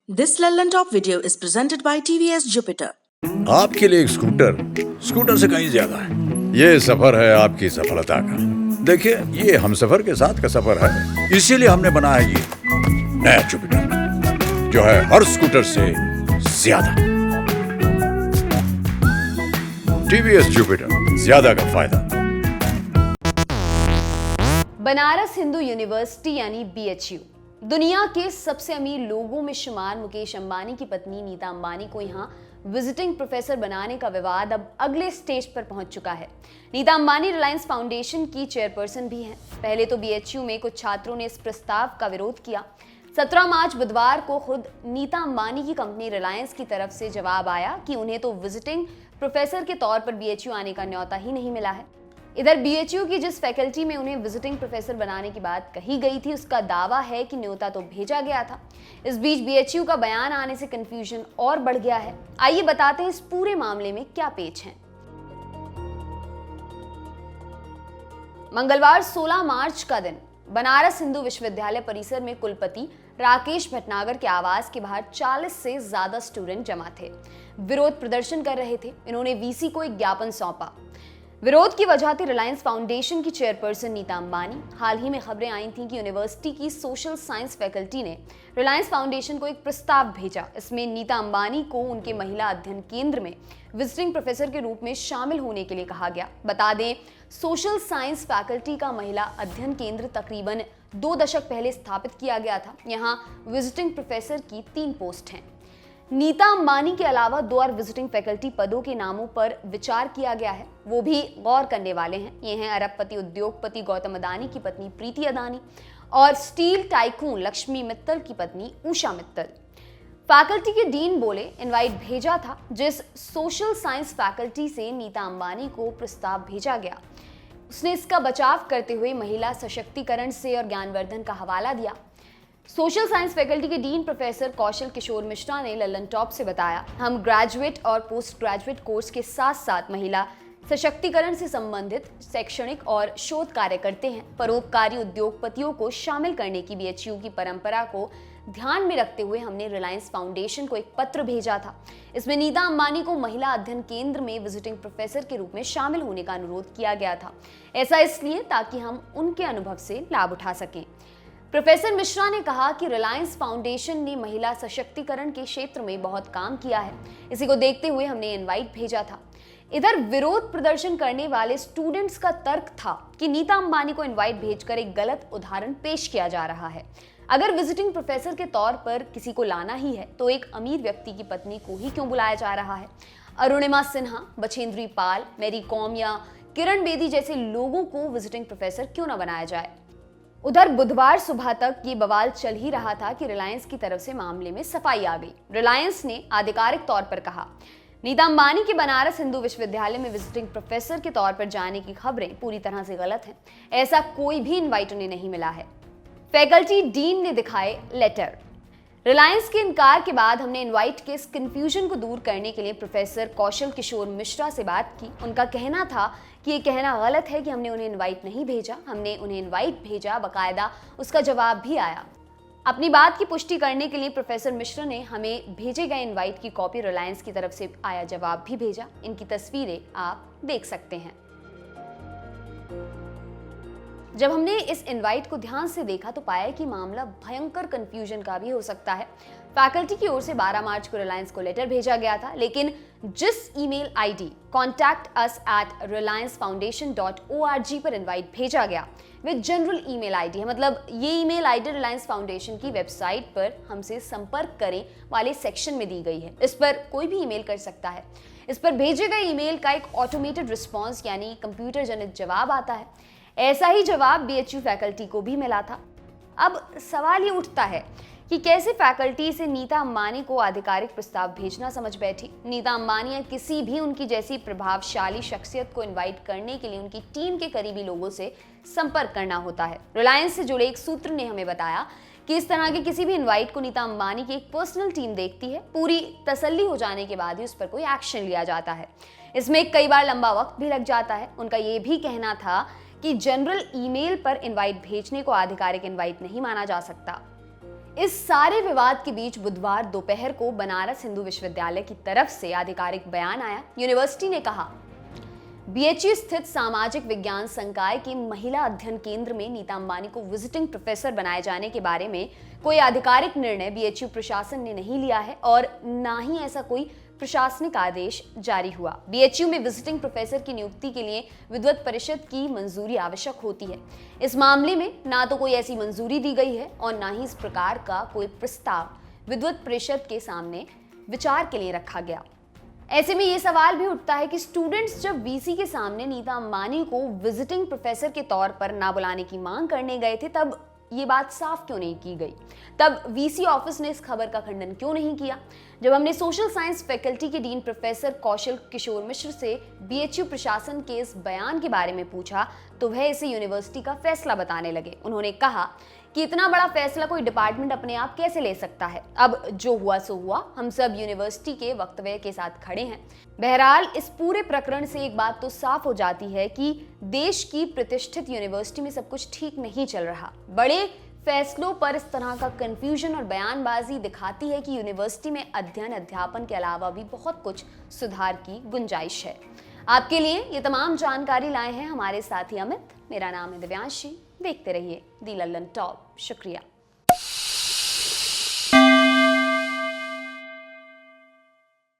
This Lelland Top video is presented by TVS Jupiter. आपके लिए एक स्कूटर से कहीं ज्यादा है। ये सफर है आपकी सफलता का। देखिए, ये हम सफर के साथ का सफर है, इसीलिए हमने बनाया ये नया जुपिटर, जो है हर स्कूटर से ज्यादा। TVS जुपिटर, ज्यादा का फायदा। बनारस हिंदू यूनिवर्सिटी यानी BHU दुनिया के सबसे अमीर लोगों में शुमार मुकेश अंबानी की पत्नी नीता अंबानी को यहां विजिटिंग प्रोफेसर बनाने का विवाद अब अगले स्टेज पर पहुंच चुका है। नीता अंबानी रिलायंस फाउंडेशन की चेयरपर्सन भी हैं। पहले तो BHU में कुछ छात्रों ने इस प्रस्ताव का विरोध किया। 17 मार्च बुधवार को खुद नीता अंबानी की कंपनी रिलायंस की तरफ से जवाब आया कि उन्हें तो विजिटिंग प्रोफेसर के तौर पर BHU आने का न्योता ही नहीं मिला है। इधर BHU की जिस फैकल्टी में उन्हें विजिटिंग प्रोफेसर बनाने की बात कही गई थी, उसका दावा है कि न्योता तो भेजा गया था। इस बीच BHU का बयान आने से कंफ्यूजन और बढ़ गया है। आइए बताते हैं इस पूरे मामले में क्या पेच है। मंगलवार 16 मार्च का दिन बनारस हिंदू विश्वविद्यालय परिसर में कुलपति राकेश भटनागर के आवास के बाहर 40 से ज्यादा स्टूडेंट जमा थे, विरोध प्रदर्शन कर रहे थे। इन्होंने VC को एक ज्ञापन सौंपा। विरोध की वजह थी रिलायंस फाउंडेशन की चेयरपर्सन नीता अंबानी। हाल ही में खबरें आई थीं कि यूनिवर्सिटी की सोशल साइंस फैकल्टी ने रिलायंस फाउंडेशन को एक प्रस्ताव भेजा। इसमें नीता अंबानी को उनके महिला अध्ययन केंद्र में विजिटिंग प्रोफेसर के रूप में शामिल होने के लिए कहा गया। बता दें, सोशल साइंस फैकल्टी का महिला अध्ययन केंद्र तकरीबन 2 दशक पहले स्थापित किया गया था। यहाँ विजिटिंग प्रोफेसर की 3 पोस्ट हैं। नीता अंबानी के अलावा 2 और विजिटिंग फैकल्टी पदों के नामों पर विचार किया गया है, वो भी गौर करने वाले हैं। ये हैं अरबपति उद्योगपति गौतम अदानी की पत्नी प्रीति अदानी और स्टील टाइकून लक्ष्मी मित्तल की पत्नी उषा मित्तल। फैकल्टी के डीन बोले, इनवाइट भेजा था। जिस सोशल साइंस फैकल्टी से नीता अंबानी को प्रस्ताव भेजा गया, उसने इसका बचाव करते हुए महिला सशक्तिकरण से और ज्ञानवर्धन का हवाला दिया। सोशल साइंस फैकल्टी के डीन प्रोफेसर कौशल किशोर मिश्रा ने लल्लन टॉप से बताया, हम ग्रेजुएट और पोस्ट ग्रेजुएट कोर्स के साथ साथ महिला सशक्तिकरण से संबंधित शैक्षणिक और शोध कार्य करते हैं। परोपकारी उद्योगपतियों को शामिल करने की BHU की परंपरा को ध्यान में रखते हुए हमने रिलायंस फाउंडेशन को एक पत्र भेजा था। इसमें नीता अंबानी को महिला अध्ययन केंद्र में विजिटिंग प्रोफेसर के रूप में शामिल होने का अनुरोध किया गया था। ऐसा इसलिए ताकि हम उनके अनुभव से लाभ उठा सकें। प्रोफेसर मिश्रा ने कहा कि रिलायंस फाउंडेशन ने महिला सशक्तिकरण के क्षेत्र में बहुत काम किया है। इसी को देखते हुए हमने इनवाइट भेजा था। इधर विरोध प्रदर्शन करने वाले स्टूडेंट्स का तर्क था कि नीता अंबानी को इनवाइट भेजकर एक गलत उदाहरण पेश किया जा रहा है। अगर विजिटिंग प्रोफेसर के तौर पर किसी को लाना ही है तो एक अमीर व्यक्ति की पत्नी को ही क्यों बुलाया जा रहा है? अरुणिमा सिन्हा, बछेंद्री पाल, मैरी कॉम या किरण बेदी जैसे लोगों को विजिटिंग प्रोफेसर क्यों न बनाया जाए? उधर बुधवार सुबह तक ये बवाल चल ही रहा था कि रिलायंस की तरफ से मामले में सफाई आ गई। रिलायंस ने आधिकारिक तौर पर कहा, नीता अंबानी के बनारस हिंदू विश्वविद्यालय में विजिटिंग प्रोफेसर के तौर पर जाने की खबरें पूरी तरह से गलत हैं। ऐसा कोई भी इनवाइट उन्हें नहीं मिला है। फैकल्टी डीन ने दिखाए लेटर। रिलायंस के इनकार के बाद हमने इनवाइट के इस कंफ्यूजन को दूर करने के लिए प्रोफेसर कौशल किशोर मिश्रा से बात की। उनका कहना था कि ये कहना गलत है कि हमने उन्हें इनवाइट नहीं भेजा। हमने उन्हें इनवाइट भेजा, बाकायदा उसका जवाब भी आया। अपनी बात की पुष्टि करने के लिए प्रोफेसर मिश्रा ने हमें भेजे गए इनवाइट की कॉपी रिलायंस की तरफ से आया जवाब भी भेजा। इनकी तस्वीरें आप देख सकते हैं। जब हमने इस इनवाइट को ध्यान से देखा तो पाया कि मामला भयंकर कंफ्यूजन का भी हो सकता है। फैकल्टी की ओर से 12 मार्च को रिलायंस को लेटर भेजा गया था, लेकिन जिस ईमेल ID contact@reliancefoundation.org पर इनवाइट भेजा गया वे जनरल ईमेल ID है। मतलब ये ईमेल ID रिलायंस फाउंडेशन की वेबसाइट पर हमसे संपर्क करें वाले सेक्शन में दी गई है। इस पर कोई भी ईमेल कर सकता है। इस पर भेजे गए ईमेल का एक ऑटोमेटेड रिस्पॉन्स यानी कंप्यूटर जनित जवाब आता है। ऐसा ही जवाब BHU फैकल्टी को भी मिला था। अब सवाल ये उठता है कि कैसे फैकल्टी से नीता अंबानी को आधिकारिक प्रस्ताव भेजना समझ बैठी। नीता अंबानी या किसी भी उनकी जैसी प्रभावशाली शख्सियत को इनवाइट करने के लिए उनकी टीम के करीबी लोगों से संपर्क करना होता है। रिलायंस से जुड़े एक सूत्र ने हमें बताया कि इस तरह के किसी भी इनवाइट को नीता अंबानी की एक पर्सनल टीम देखती है। पूरी तसल्ली हो जाने के बाद ही उस पर कोई एक्शन लिया जाता है। इसमें कई बार लंबा वक्त भी लग जाता है। उनका ये भी कहना था कि जनरल ईमेल पर इनवाइट भेजने को आधिकारिक इनवाइट नहीं माना जा सकता। इस सारे विवाद के बीच बुधवार दोपहर को बनारस हिंदू विश्वविद्यालय की तरफ से आधिकारिक बयान आया। यूनिवर्सिटी ने कहा, बीएचयू स्थित सामाजिक विज्ञान संकाय के महिला अध्ययन केंद्र में नीता अंबानी को विजिटिंग प्रोफेसर बनाए जाने के बारे में कोई आधिकारिक निर्णय बीएचयू प्रशासन ने नहीं लिया है और ना ही ऐसा कोई प्रशासनिक आदेश जारी हुआ। बीएचयू में विजिटिंग प्रोफेसर की नियुक्ति के लिए विद्वत परिषद की मंजूरी आवश्यक होती है। इस मामले में ना तो कोई ऐसी मंजूरी दी गई है और ना ही इस प्रकार का कोई प्रस्ताव विद्वत परिषद के सामने विचार के लिए रखा गया। ऐसे में ये सवाल भी उठता है कि स्टूडेंट्स जब वीसी के सामने नीता अंबानी को विजिटिंग प्रोफेसर के तौर पर ना बुलाने की मांग करने गए थे, तब ये बात साफ क्यों नहीं की गई? तब वीसी ऑफिस ने इस खबर का खंडन क्यों नहीं किया? जब हमने सोशल साइंस फैकल्टी के डीन प्रोफेसर कौशल किशोर मिश्र से बीएचयू प्रशासन के इस बयान के बारे में पूछा तो वह इसे यूनिवर्सिटी का फैसला बताने लगे। उन्होंने कहा कि इतना बड़ा फैसला कोई डिपार्टमेंट अपने आप कैसे ले सकता है। अब जो हुआ सो हुआ, हम सब यूनिवर्सिटी के वक्तव्य के साथ खड़े हैं। बहरहाल इस पूरे प्रकरण से एक बात तो साफ हो जाती है कि देश की प्रतिष्ठित यूनिवर्सिटी में सब कुछ ठीक नहीं चल रहा। बड़े फैसलों पर इस तरह का कंफ्यूजन और बयानबाजी दिखाती है कि यूनिवर्सिटी में अध्ययन अध्यापन के अलावा भी बहुत कुछ सुधार की गुंजाइश है। आपके लिए ये तमाम जानकारी लाए हैं हमारे साथी अमित। मेरा नाम है दिव्यांशी। देखते रहिए दी लल्लन टॉप। शुक्रिया।